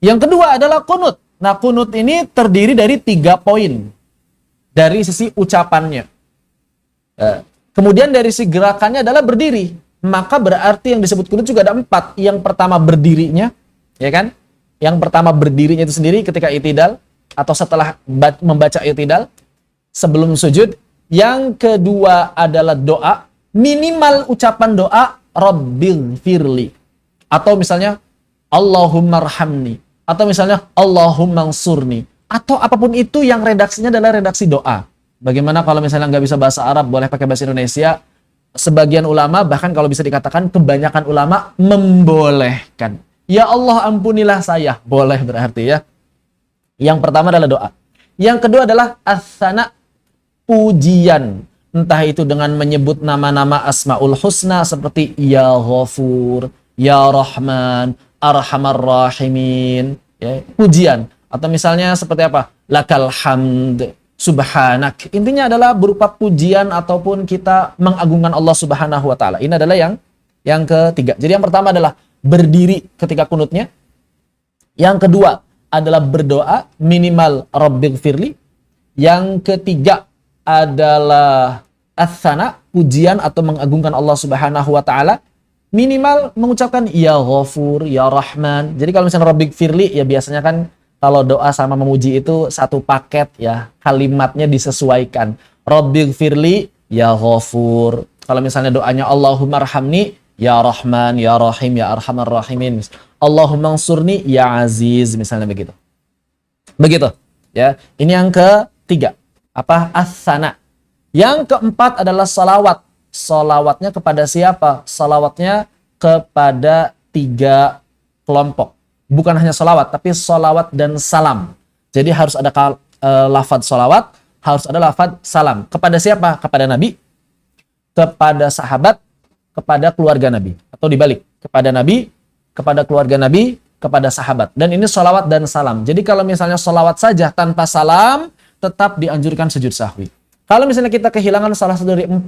Yang kedua adalah kunut. Nah, kunut ini terdiri dari 3 poin dari sisi ucapannya. Kemudian dari sisi gerakannya adalah berdiri. Maka berarti yang disebut kunut juga ada 4. Yang pertama berdirinya, ya kan? Yang pertama berdirinya itu sendiri ketika i'tidal atau setelah membaca i'tidal sebelum sujud. Yang kedua adalah doa, minimal ucapan doa Rabbil firli, atau misalnya Allahumma arhamni, atau misalnya Allahumma ansurni, atau apapun itu yang redaksinya adalah redaksi doa. Bagaimana kalau misalnya nggak bisa bahasa Arab, boleh pakai bahasa Indonesia. Sebagian ulama, bahkan kalau bisa dikatakan kebanyakan ulama membolehkan. Ya Allah ampunilah saya, boleh berarti ya. Yang pertama adalah doa. Yang kedua adalah as-sana, pujian. Entah itu dengan menyebut nama-nama Asmaul Husna seperti Ya Ghafur, Ya Rahman, Arhamar Rahimin, ya, pujian. Atau misalnya seperti apa? Lakal hamd, subhanak. Intinya adalah berupa pujian ataupun kita mengagungkan Allah Subhanahu wa taala. Ini adalah yang ketiga. Jadi yang pertama adalah berdiri ketika kunutnya. Yang kedua adalah berdoa minimal Rabbighfirli. Yang ketiga adalah as-sana, pujian atau mengagungkan Allah Subhanahu wa taala, minimal mengucapkan Ya Ghafur, Ya Rahman. Jadi kalau misalnya Rabbighfirli, ya biasanya kan kalau doa sama memuji itu satu paket ya, kalimatnya disesuaikan. Rabbighfirli, Ya Ghafur. Kalau misalnya doanya Allahumma arhamni, Ya Rahman, Ya Rahim, Ya Arhamar Rahimin. Allahumma ansurni, Ya Aziz, misalnya begitu. Begitu, ya. Ini yang ketiga. Apa? As-sana. Yang keempat adalah salawat. Salawatnya kepada siapa? Salawatnya kepada 3 kelompok. Bukan hanya salawat, tapi salawat dan salam. Jadi harus ada lafaz salawat, harus ada lafaz salam. Kepada siapa? Kepada Nabi, kepada sahabat, kepada keluarga Nabi. Atau dibalik, kepada Nabi, kepada keluarga Nabi, kepada sahabat. Dan ini salawat dan salam. Jadi kalau misalnya salawat saja tanpa salam, tetap dianjurkan sujud sahwi. Kalau misalnya kita kehilangan salah satu dari 4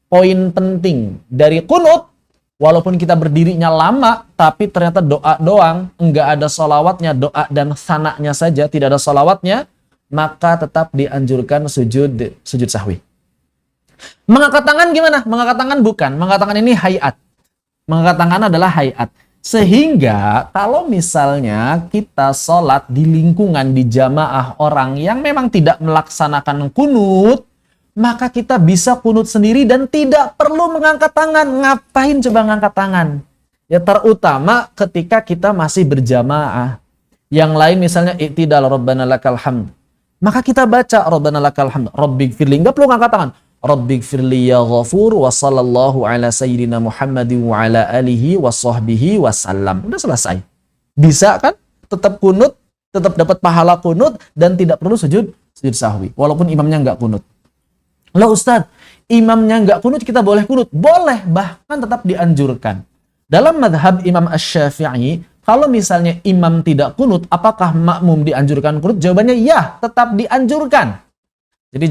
poin penting dari kunut, walaupun kita berdirinya lama, tapi ternyata doa doang, enggak ada salawatnya, doa dan sananya saja, tidak ada salawatnya, maka tetap dianjurkan sujud sahwi. Mengangkat tangan gimana? Mengangkat tangan bukan. Mengangkat tangan ini hayat. Mengangkat tangan adalah hayat. Sehingga kalau misalnya kita sholat di lingkungan, di jamaah orang yang memang tidak melaksanakan kunut, maka kita bisa kunut sendiri dan tidak perlu mengangkat tangan. Ngapain coba ngangkat tangan? Ya terutama ketika kita masih berjamaah. Yang lain misalnya i'tidal Rabbana lakal hamd. Maka kita baca Rabbana lakal hamd, Rabbighfirli, nggak perlu ngangkat tangan. Rabbighfirli ya Ghafur wa sallallahu ala sayyidina Muhammadin wa ala alihi wa sahbihi wasallam. Udah selesai. Bisa kan? Tetap kunut, tetap dapat pahala kunut dan tidak perlu sujud sahwi. Walaupun imamnya nggak kunut. Lah Ustadz, imamnya nggak kunut kita boleh kunut? Boleh, bahkan tetap dianjurkan. Dalam madhab Imam Asy-Syafi'i, kalau misalnya imam tidak kunut, apakah makmum dianjurkan kunut? Jawabannya ya, tetap dianjurkan. Jadi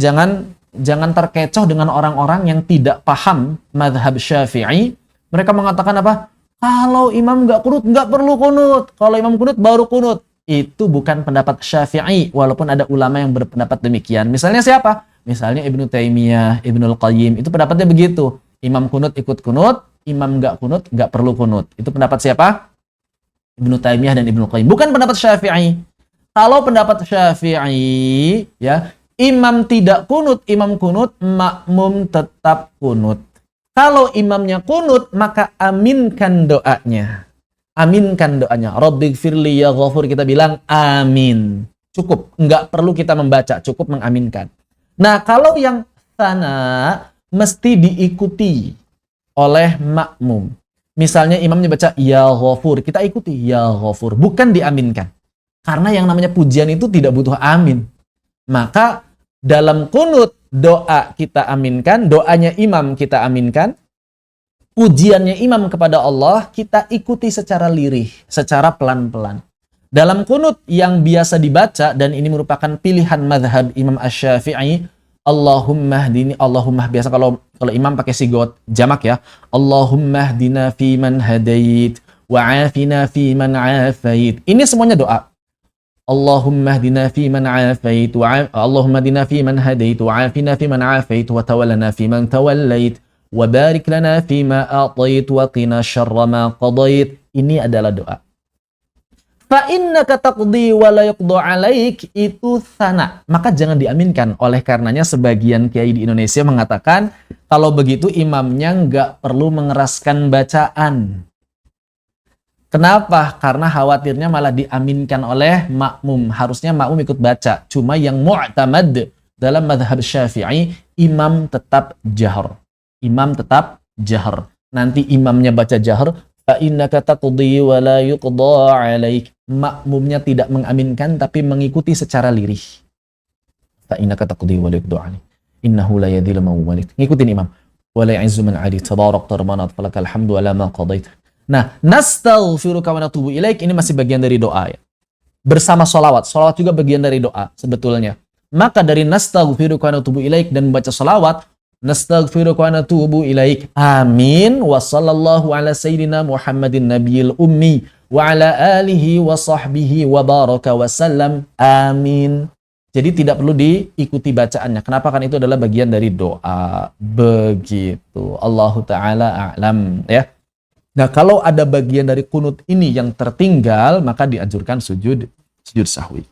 jangan terkecoh dengan orang-orang yang tidak paham madhab Syafi'i. Mereka mengatakan apa? Kalau imam nggak kunut, nggak perlu kunut. Kalau imam kunut, baru kunut. Itu bukan pendapat Syafi'i, walaupun ada ulama yang berpendapat demikian. Misalnya siapa? Misalnya Ibnu Taimiyah, Ibnul Qayyim. Itu pendapatnya begitu. Imam kunut ikut kunut, imam nggak kunut, nggak perlu kunut. Itu pendapat siapa? Ibnu Taimiyah dan Ibnul Qayyim. Bukan pendapat Syafi'i. Kalau pendapat Syafi'i, ya, imam tidak kunut, imam kunut, makmum tetap kunut. Kalau imamnya kunut, maka aminkan doanya. Aminkan doanya. Rabbighfirli ya Ghafur, kita bilang amin. Cukup, nggak perlu kita membaca, cukup mengaminkan. Nah, kalau yang sana mesti diikuti oleh makmum. Misalnya imamnya baca ya Ghafur, kita ikuti ya Ghafur, bukan diaminkan. Karena yang namanya pujian itu tidak butuh amin. Maka dalam kunut, doa kita aminkan, doanya imam kita aminkan, pujiannya imam kepada Allah kita ikuti secara lirih, secara pelan-pelan. Dalam kunut yang biasa dibaca, dan ini merupakan pilihan madhab Imam Asy-Syafi'i, Allahumma hdini, Allahumma, biasa kalau imam pakai sigot jamak ya, Allahumma hdina fi man hadait, wa'afina fi man 'afait. Ini semuanya doa. Allahumma hdina fi man 'afait Allahumma hdina fi man hadait wa'afina fi man 'afait wa tawallana fi man tawallait wa barik lana fi ma atait wa qina syarra ma qadait. Ini adalah doa. Fa innaka taqdi wa la yuqda 'alaik, itu sana, maka jangan diaminkan. Oleh karenanya sebagian kiai di Indonesia mengatakan kalau begitu imamnya nggak perlu mengeraskan bacaan. Kenapa? Karena khawatirnya malah diaminkan oleh makmum. Harusnya makmum ikut baca. Cuma yang mu'tamad dalam mazhab Syafi'i, imam tetap jahar. Imam tetap jahar. Nanti imamnya baca jahar, fa innaka taqdi wa la yuqda 'alaik. Makmumnya tidak mengaminkan tapi mengikuti secara lirih. Fa innaka taqdi wa la yuqda 'alaik. Innahu la yadhillu man walid. Ngikutin imam. Wa la ya'izzu man 'adait. Tabarakta rabbana falakal hamdu ala ma qadait. Nah, nastaghfiruka wa natubu ilaik ini masih bagian dari doa ya. Bersama sholawat. Sholawat juga bagian dari doa sebetulnya. Maka dari nastaghfiruka wa natubu ilaik dan membaca sholawat, nastaghfiruka wa natubu ilaik. Amin. Wa sallallahu ala sayyidina Muhammadin nabiyil ummi wa ala alihi wa sahbihi wa baraka wa sallam. Amin. Jadi tidak perlu diikuti bacaannya. Kenapa? Kan itu adalah bagian dari doa. Begitu. Allahu ta'ala a'lam ya. Nah, kalau ada bagian dari kunut ini yang tertinggal, maka dianjurkan sujud sahwi.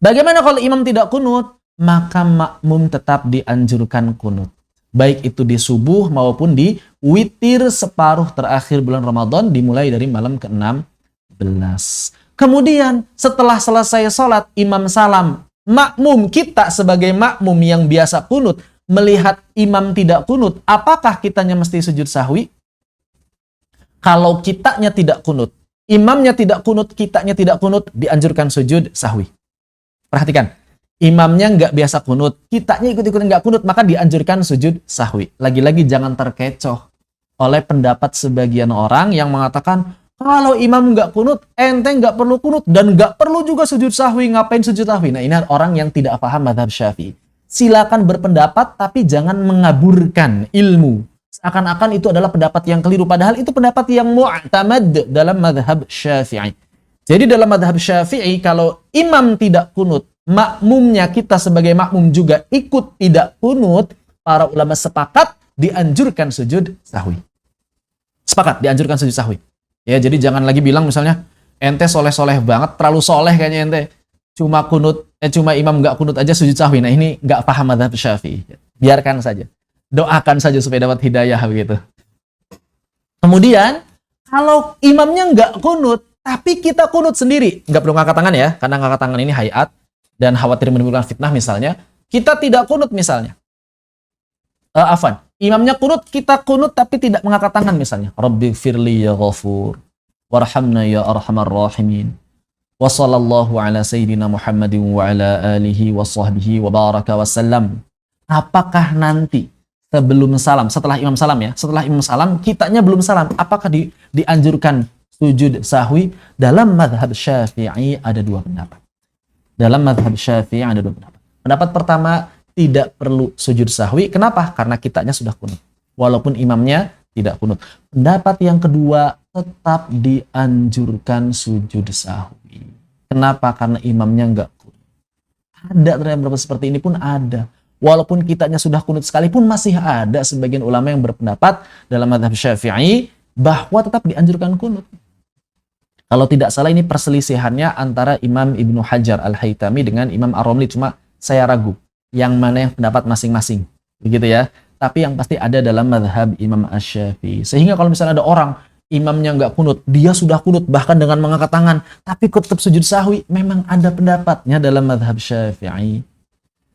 Bagaimana kalau imam tidak kunut? Maka makmum tetap dianjurkan kunut. Baik itu di subuh maupun di witir separuh terakhir bulan Ramadan, dimulai dari malam ke-16. Kemudian setelah selesai sholat, imam salam. Makmum, kita sebagai makmum yang biasa kunut, melihat imam tidak kunut, apakah kitanya mesti sujud sahwi? Kalau kitanya tidak kunut, imamnya tidak kunut, kitanya tidak kunut, dianjurkan sujud sahwi. Perhatikan, imamnya nggak biasa kunut, kitanya ikut-ikutan nggak kunut, maka dianjurkan sujud sahwi. Lagi-lagi jangan terkecoh oleh pendapat sebagian orang yang mengatakan, kalau imam nggak kunut, ente nggak perlu kunut, dan nggak perlu juga sujud sahwi, ngapain sujud sahwi? Nah, ini orang yang tidak paham mazhab Syafi'i. Silakan berpendapat, tapi jangan mengaburkan ilmu. Seakan-akan itu adalah pendapat yang keliru, padahal itu pendapat yang mu'tamad dalam mazhab Syafi'i. Jadi dalam mazhab Syafi'i, kalau imam tidak kunut, makmumnya, kita sebagai makmum juga ikut tidak kunut, para ulama sepakat dianjurkan sujud sahwi. Sepakat dianjurkan sujud sahwi. Ya, jadi jangan lagi bilang misalnya ente soleh-soleh banget, terlalu soleh kayaknya ente, cuma imam nggak kunut aja sujud sahwi. Nah, ini nggak paham mazhab Syafi'i. Biarkan saja. Doakan saja supaya dapat hidayah begitu. Kemudian, kalau imamnya nggak kunut, tapi kita kunut sendiri, nggak perlu ngangkat tangan ya, karena ngangkat tangan ini hayat dan khawatir menimbulkan fitnah misalnya. Kita tidak kunut misalnya. Imamnya kunut, kita kunut tapi tidak mengangkat tangan misalnya. Rabbighfirli ya Ghafur, warhamna ya Arhamar Rahimin. Wa sallallahu ala sayyidina Muhammadin wa ala alihi wa sahbihi wa baraka wa sallam. Apakah nanti sebelum salam, setelah imam salam ya, setelah imam salam, kitanya belum salam, apakah dianjurkan sujud sahwi? Dalam mazhab Syafi'i ada dua pendapat. Dalam mazhab Syafi'i ada dua pendapat. Pendapat pertama, tidak perlu sujud sahwi. Kenapa? Karena kitanya sudah kunut, walaupun imamnya tidak kunut. Pendapat yang kedua, tetap dianjurkan sujud sahwi. Kenapa? Karena imamnya enggak kunut. Ada ternyata seperti ini pun ada. Walaupun kitanya sudah kunut sekalipun, masih ada sebagian ulama yang berpendapat dalam mazhab Syafi'i bahwa tetap dianjurkan kunut. Kalau tidak salah ini perselisihannya antara Imam Ibnu Hajar Al-Haytami dengan Imam Ar-Romli, cuma saya ragu yang mana yang pendapat masing-masing. Begitu ya. Tapi yang pasti ada dalam mazhab Imam Asy-Syafi'i. Sehingga kalau misalnya ada orang imamnya nggak kunut, dia sudah kunut bahkan dengan mengangkat tangan, tapi tetap sujud sahwi, memang ada pendapatnya dalam mazhab Syafi'i.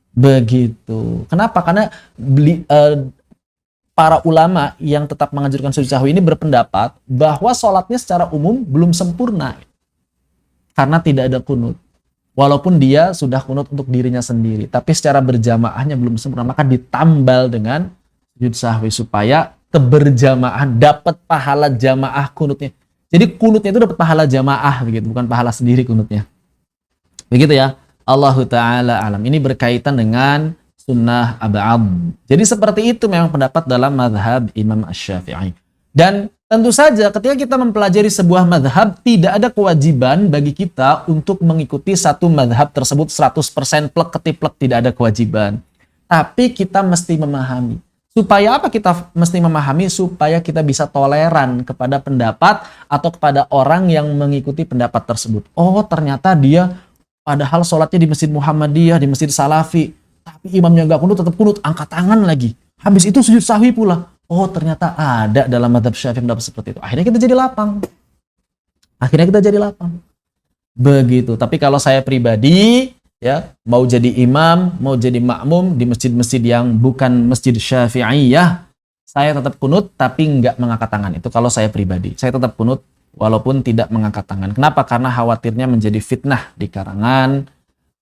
Begitu. Kenapa? Karena para ulama yang tetap menganjurkan sujud sahwi ini berpendapat bahwa sholatnya secara umum belum sempurna karena tidak ada kunut. Walaupun dia sudah kunut untuk dirinya sendiri, tapi secara berjamaahnya belum sempurna, maka ditambal dengan sujud sahwi supaya keberjamaah dapat pahala jamaah kunutnya. Jadi kunutnya itu dapat pahala jamaah begitu, bukan pahala sendiri kunutnya. Begitu ya. Allahu ta'ala alam. Ini berkaitan dengan sunnah ab'ad. Jadi seperti itu memang pendapat dalam mazhab Imam Asy-Syafi'i. Dan Tentu saja ketika kita mempelajari sebuah madhab, tidak ada kewajiban bagi kita untuk mengikuti satu madhab tersebut 100% plek ketiplek, tidak ada kewajiban. Tapi kita mesti memahami. Supaya apa kita mesti memahami? Supaya kita bisa toleran kepada pendapat atau kepada orang yang mengikuti pendapat tersebut. Oh, ternyata dia padahal sholatnya di Masjid Muhammadiyah, di Masjid Salafi, tapi imamnya nggak kunut, tetap kunut, angkat tangan lagi. Habis itu sujud sahwi pula. Oh, ternyata ada dalam mazhab Syafi'i pendapat seperti itu. Akhirnya kita jadi lapang. Begitu. Tapi kalau saya pribadi, ya, mau jadi imam, mau jadi makmum di masjid-masjid yang bukan masjid Syafi'iyah, saya tetap kunut tapi nggak mengangkat tangan. Itu kalau saya pribadi. Saya tetap kunut walaupun tidak mengangkat tangan. Kenapa? Karena khawatirnya menjadi fitnah di karangan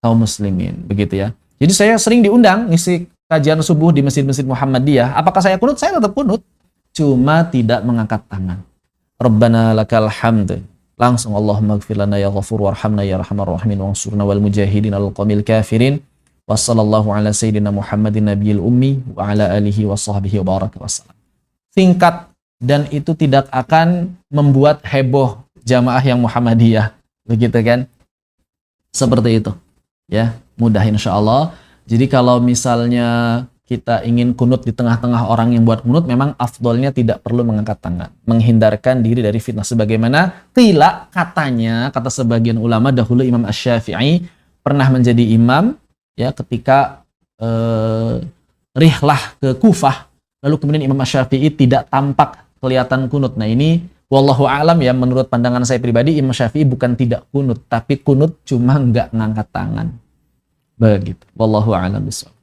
kaum muslimin. Begitu ya. Jadi saya sering diundang ngisi kajian subuh di masjid-masjid Muhammadiyah. Apakah saya kunut? Saya tetap kunut. Cuma tidak mengangkat tangan. Rabbana lakal hamd. Langsung Allahumma gfir lana ya ghafur warhamna ya arhamar rahimin wansurna wal mujahidin al qawmil kafirin. Wassallallahu ala sayyidina Muhammadin nabiyil ummi wa ala alihi wa sahbihi wa baraka wassalam. Singkat, dan itu tidak akan membuat heboh jamaah yang Muhammadiyah. Begitu kan? Seperti itu. Ya, mudah insyaallah. Jadi kalau misalnya kita ingin kunut di tengah-tengah orang yang buat kunut, memang afdolnya tidak perlu mengangkat tangan. Menghindarkan diri dari fitnah. Sebagaimana qila, katanya, kata sebagian ulama dahulu Imam Asy-Syafi'i pernah menjadi imam ya ketika rihlah ke Kufah. Lalu kemudian Imam Asy-Syafi'i tidak tampak kelihatan kunut. Nah ini wallahu a'lam ya, menurut pandangan saya pribadi Imam Syafi'i bukan tidak kunut, tapi kunut cuma nggak ngangkat tangan. Begitu. Wallahu a'lam bishawab.